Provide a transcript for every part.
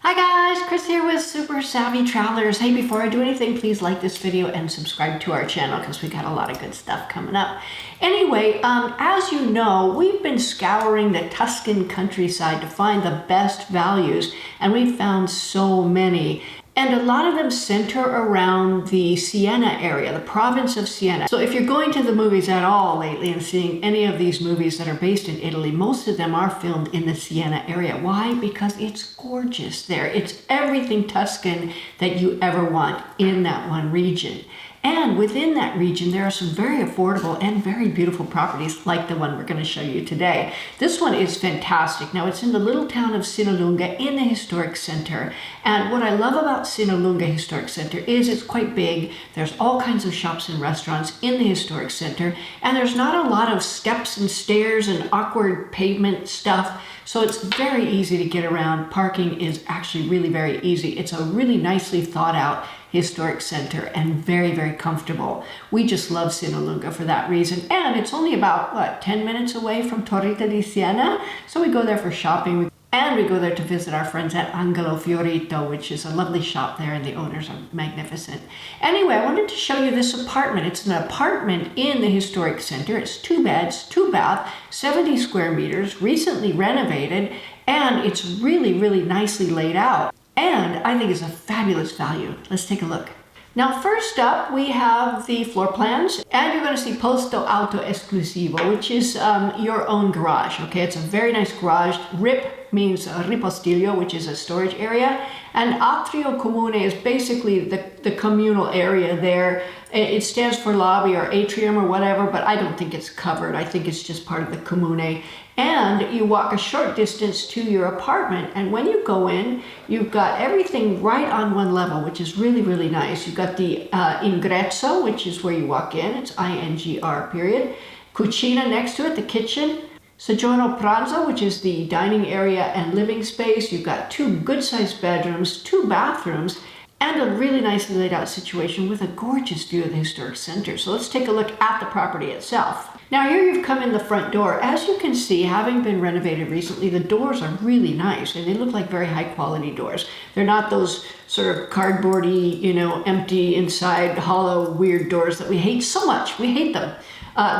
Hi guys, Chris here with Super Savvy Travelers. Hey, before I do anything, please like this video and subscribe to our channel because we got a lot of good stuff coming up. Anyway, as you know, we've been scouring the Tuscan countryside to find the best values, and we've found so many. And a lot of them center around the Siena area, the province of Siena. So if you're going to the movies at all lately and seeing any of these movies that are based in Italy, most of them are filmed in the Siena area. Why? Because it's gorgeous there. It's everything Tuscan that you ever want in that one region. And within that region, there are some very affordable and very beautiful properties like the one we're going to show you today. This one is fantastic. Now, it's in the little town of Sinalunga in the historic center. And what I love about Sinalunga Historic Center is it's quite big. There's all kinds of shops and restaurants in the historic center. And there's not a lot of steps and stairs and awkward pavement stuff. So it's very easy to get around. Parking is actually really very easy. It's a really nicely thought out historic center and very, very comfortable. We just love Sinalunga for that reason. And it's only about, 10 minutes away from Torrita di Siena. So we go there for shopping. And we go there to visit our friends at Angelo Fiorito, which is a lovely shop there, and the owners are magnificent. Anyway, I wanted to show you this apartment. It's an apartment in the historic center. It's 2 beds, 2 bath, 70 square meters, recently renovated, and it's really, really nicely laid out. And I think it's a fabulous value. Let's take a look. Now, first up, we have the floor plans, and you're going to see Posto Auto Esclusivo, which is your own garage, okay? It's a very nice garage. RIP means ripostiglio, which is a storage area, and Atrio Comune is basically the communal area there. It stands for lobby or atrium or whatever, but I don't think it's covered. I think it's just part of the comune. And you walk a short distance to your apartment, and when you go in, you've got everything right on one level, which is really, really nice. You've got the ingresso, which is where you walk in. It's INGR period. Cucina next to it, the kitchen. Soggiorno pranzo, which is the dining area and living space. You've got 2 good-sized bedrooms, 2 bathrooms, and a really nicely laid out situation with a gorgeous view of the historic center. So let's take a look at the property itself. Now here you've come in the front door. As you can see, having been renovated recently, the doors are really nice and they look like very high quality doors. They're not those sort of cardboardy, empty inside, hollow, weird doors that we hate so much. We hate them.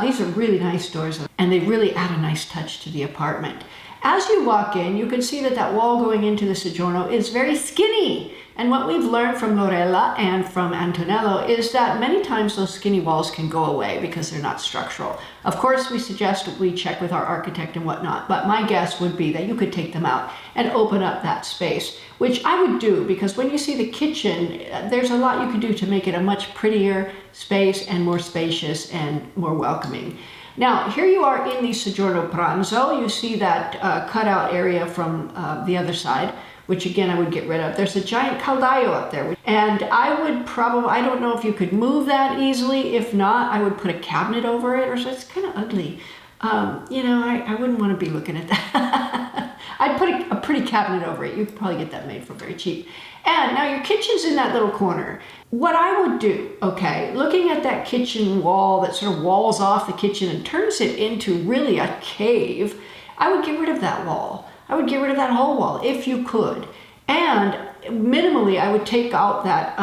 These are really nice doors and they really add a nice touch to the apartment. As you walk in, you can see that wall going into the Soggiorno is very skinny. And what we've learned from Lorella and from Antonello is that many times those skinny walls can go away because they're not structural. Of course, we suggest we check with our architect and whatnot, but my guess would be that you could take them out and open up that space, which I would do because when you see the kitchen, there's a lot you can do to make it a much prettier space and more spacious and more welcoming. Now, here you are in the Soggiorno Pranzo. You see that cutout area from the other side, which again I would get rid of. There's a giant caldaio up there, and I would probably, I don't know if you could move that easily. If not, I would put a cabinet over it, or so. It's kind of ugly. I wouldn't want to be looking at that. I'd put a pretty cabinet over it. You could probably get that made for very cheap. And now your kitchen's in that little corner. What I would do, okay, looking at that kitchen wall that sort of walls off the kitchen and turns it into really a cave, I would get rid of that wall. I would get rid of that whole wall if you could. And minimally, I would take out that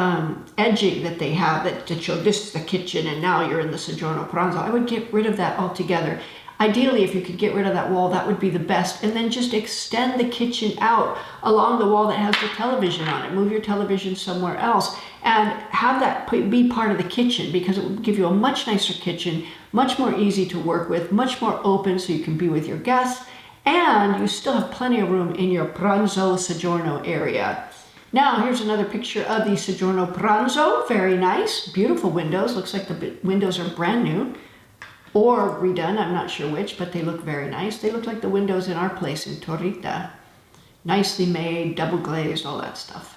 edging that they have that show this is the kitchen and now you're in the Soggiorno Pranzo. I would get rid of that altogether. Ideally, if you could get rid of that wall, that would be the best. And then just extend the kitchen out along the wall that has the television on it. Move your television somewhere else and have that be part of the kitchen because it would give you a much nicer kitchen, much more easy to work with, much more open so you can be with your guests. And you still have plenty of room in your Pranzo Soggiorno area. Now, here's another picture of the Soggiorno Pranzo. Very nice, beautiful windows. Looks like the windows are brand new or redone. I'm not sure which, but they look very nice. They look like the windows in our place in Torrita. Nicely made, double glazed, all that stuff.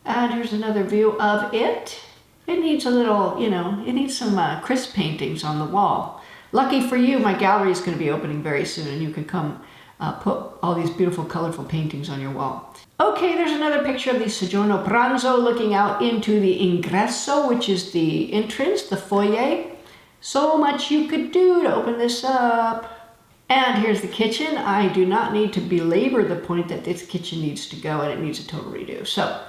And here's another view of it. It needs a little, it needs some crisp paintings on the wall. Lucky for you, my gallery is going to be opening very soon and you can come put all these beautiful, colorful paintings on your wall. Okay, there's another picture of the Soggiorno Pranzo looking out into the ingresso, which is the entrance, the foyer. So much you could do to open this up. And here's the kitchen. I do not need to belabor the point that this kitchen needs to go and it needs a total redo. So,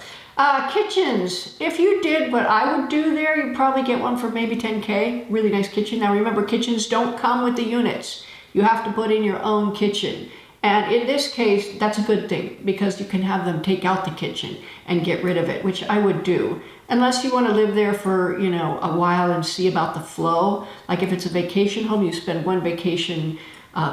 kitchens. If you did what I would do there, you'd probably get one for maybe 10K. Really nice kitchen. Now remember, kitchens don't come with the units. You have to put in your own kitchen. And in this case, that's a good thing because you can have them take out the kitchen and get rid of it, which I would do. Unless you want to live there for, you know, a while and see about the flow. Like if it's a vacation home, you spend one vacation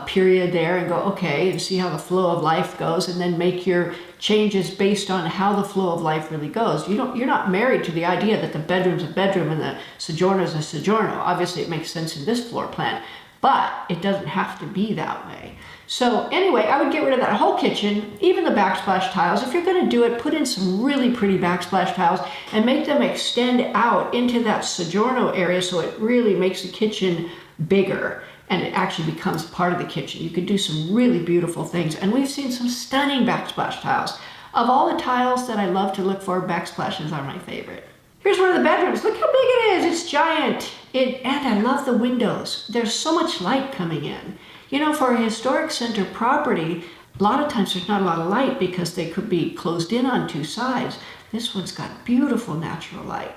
period there and go, okay, and see how the flow of life goes, and then make your changes based on how the flow of life really goes. You're not married to the idea that the bedroom's a bedroom and the sojourner's a sojourner. Obviously, it makes sense in this floor plan, but it doesn't have to be that way. So anyway, I would get rid of that whole kitchen, even the backsplash tiles. If you're going to do it, put in some really pretty backsplash tiles and make them extend out into that sojourner area so it really makes the kitchen bigger and it actually becomes part of the kitchen. You could do some really beautiful things, and we've seen some stunning backsplash tiles. Of all the tiles that I love to look for, backsplashes are my favorite. Here's one of the bedrooms. Look how big it is. It's giant. And I love the windows. There's so much light coming in. You know, for a historic center property, a lot of times there's not a lot of light because they could be closed in on two sides. This one's got beautiful natural light.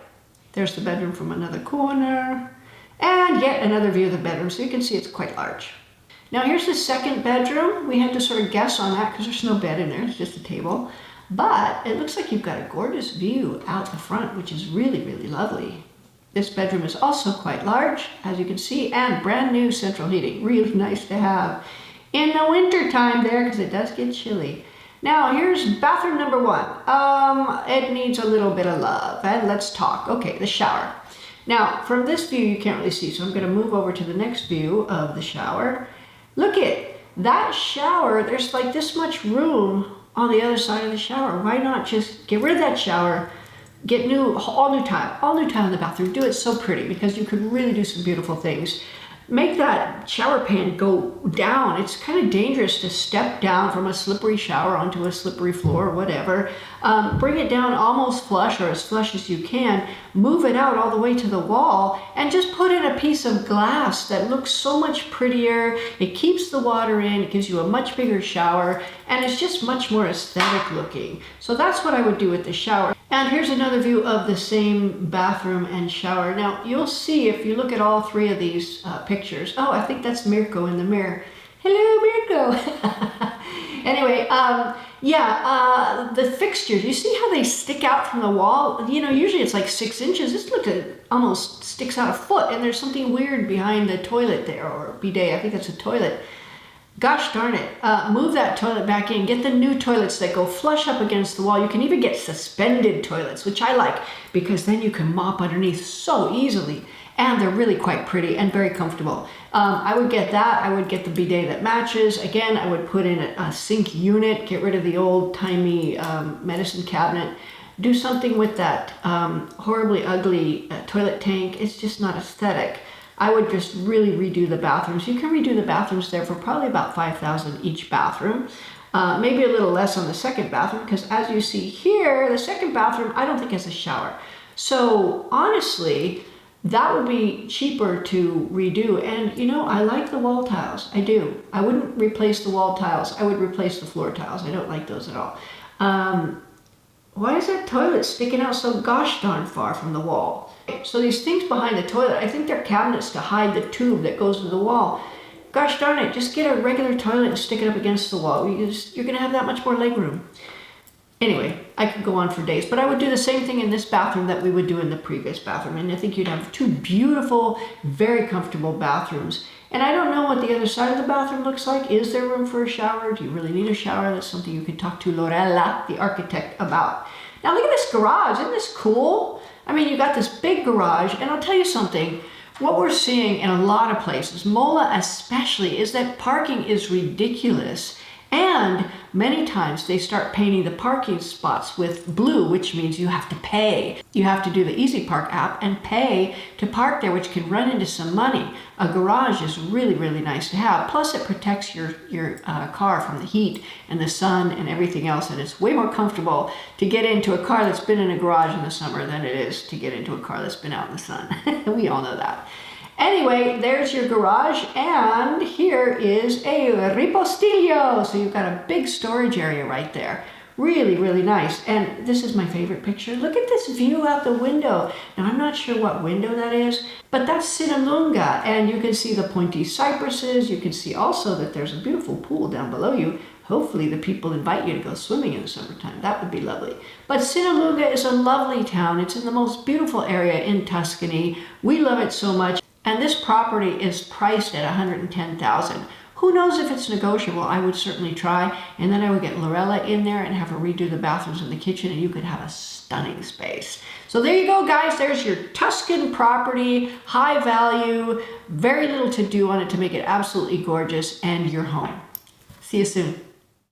There's the bedroom from another corner. And yet another view of the bedroom, so you can see it's quite large. Now here's the second bedroom. We had to sort of guess on that because there's no bed in there, it's just a table. But it looks like you've got a gorgeous view out the front, which is really, really lovely. This bedroom is also quite large, as you can see, and brand new central heating. Really nice to have in the winter time there because it does get chilly. Now here's bathroom number one. It needs a little bit of love, and let's talk. Okay, the shower. Now, from this view, you can't really see, so I'm going to move over to the next view of the shower. Look at that shower. There's like this much room on the other side of the shower. Why not just get rid of that shower, get all new tile in the bathroom. Do it so pretty because you could really do some beautiful things. Make that shower pan go down. It's kind of dangerous to step down from a slippery shower onto a slippery floor or whatever. Bring it down almost flush or as flush as you can. Move it out all the way to the wall and just put in a piece of glass that looks so much prettier. It keeps the water in, it gives you a much bigger shower, and it's just much more aesthetic looking. So that's what I would do with the shower. And here's another view of the same bathroom and shower. Now you'll see if you look at all three of these pictures. Oh, I think that's Mirko in the mirror. Hello, Mirko. Anyway, the fixtures, you see how they stick out from the wall? You know, usually it's like 6 inches. This looks almost sticks out a foot, and there's something weird behind the toilet there, or bidet. I think that's a toilet. Gosh darn it, move that toilet back in. Get the new toilets that go flush up against the wall. You can even get suspended toilets, which I like because then you can mop underneath so easily. And they're really quite pretty and very comfortable. I would get that. I would get the bidet that matches. Again, I would put in a sink unit, get rid of the old-timey medicine cabinet. Do something with that horribly ugly toilet tank. It's just not aesthetic. I would just really redo the bathrooms. You can redo the bathrooms there for probably about $5,000 each bathroom. Maybe a little less on the second bathroom because as you see here, the second bathroom I don't think has a shower. So honestly, that would be cheaper to redo. And you know, I like the wall tiles. I do. I wouldn't replace the wall tiles. I would replace the floor tiles. I don't like those at all. Why is that toilet sticking out so gosh darn far from the wall? So these things behind the toilet, I think they're cabinets to hide the tube that goes to the wall. Gosh darn it, just get a regular toilet and stick it up against the wall. You're going to have that much more leg room. Anyway, I could go on for days, but I would do the same thing in this bathroom that we would do in the previous bathroom. And I think you'd have two beautiful, very comfortable bathrooms. And I don't know what the other side of the bathroom looks like. Is there room for a shower? Do you really need a shower? That's something you could talk to Lorella, the architect, about. Now look at this garage. Isn't this cool? I mean, you got this big garage, and I'll tell you something. What we're seeing in a lot of places, Mola especially, is that parking is ridiculous. And many times they start painting the parking spots with blue, which means you have to pay. You have to do the Easy Park app and pay to park there, which can run into some money. A garage is really, really nice to have. Plus it protects your car from the heat and the sun and everything else. And it's way more comfortable to get into a car that's been in a garage in the summer than it is to get into a car that's been out in the sun. We all know that. Anyway, there's your garage, and here is a ripostiglio. So you've got a big storage area right there. Really, really nice. And this is my favorite picture. Look at this view out the window. Now, I'm not sure what window that is, but that's Sinalunga. And you can see the pointy cypresses. You can see also that there's a beautiful pool down below you. Hopefully the people invite you to go swimming in the summertime. That would be lovely. But Sinalunga is a lovely town. It's in the most beautiful area in Tuscany. We love it so much. And this property is priced at $110,000. Who knows if it's negotiable? I would certainly try. And then I would get Lorella in there and have her redo the bathrooms and the kitchen, and you could have a stunning space. So there you go, guys. There's your Tuscan property, high value, very little to do on it to make it absolutely gorgeous, and your home. See you soon.